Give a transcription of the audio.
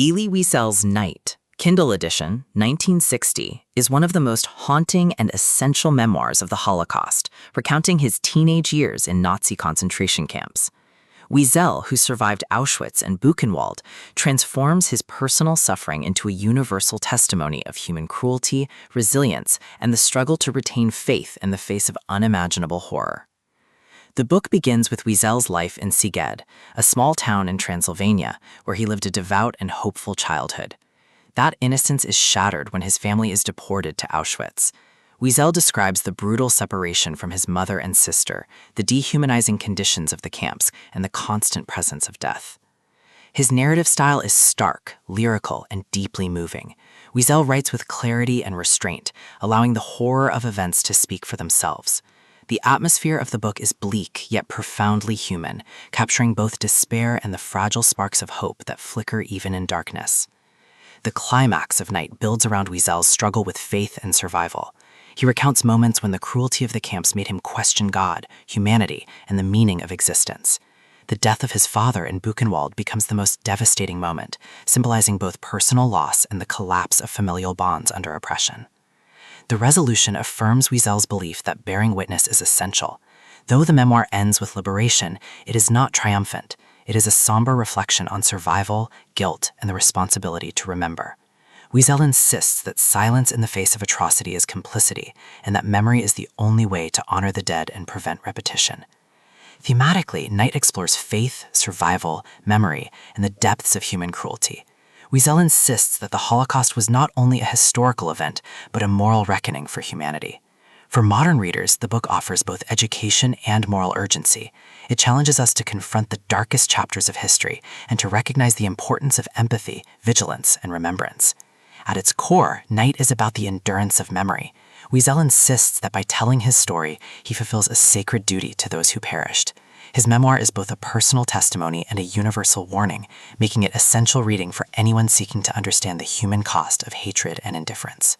Elie Wiesel's Night, Kindle edition, 1960, is one of the most haunting and essential memoirs of the Holocaust, recounting his teenage years in Nazi concentration camps. Wiesel, who survived Auschwitz and Buchenwald, transforms his personal suffering into a universal testimony of human cruelty, resilience, and the struggle to retain faith in the face of unimaginable horror. The book begins with Wiesel's life in Szeged, a small town in Transylvania, where he lived a devout and hopeful childhood. That innocence is shattered when his family is deported to Auschwitz. Wiesel describes the brutal separation from his mother and sister, the dehumanizing conditions of the camps, and the constant presence of death. His narrative style is stark, lyrical, and deeply moving. Wiesel writes with clarity and restraint, allowing the horror of events to speak for themselves. The atmosphere of the book is bleak yet profoundly human, capturing both despair and the fragile sparks of hope that flicker even in darkness. The climax of Night builds around Wiesel's struggle with faith and survival. He recounts moments when the cruelty of the camps made him question God, humanity, and the meaning of existence. The death of his father in Buchenwald becomes the most devastating moment, symbolizing both personal loss and the collapse of familial bonds under oppression. The resolution affirms Wiesel's belief that bearing witness is essential. Though the memoir ends with liberation, it is not triumphant. It is a somber reflection on survival, guilt, and the responsibility to remember. Wiesel insists that silence in the face of atrocity is complicity, and that memory is the only way to honor the dead and prevent repetition. Thematically, Night explores faith, survival, memory, and the depths of human cruelty. Wiesel insists that the Holocaust was not only a historical event, but a moral reckoning for humanity. For modern readers, the book offers both education and moral urgency. It challenges us to confront the darkest chapters of history and to recognize the importance of empathy, vigilance, and remembrance. At its core, Night is about the endurance of memory. Wiesel insists that by telling his story, he fulfills a sacred duty to those who perished. His memoir is both a personal testimony and a universal warning, making it essential reading for anyone seeking to understand the human cost of hatred and indifference.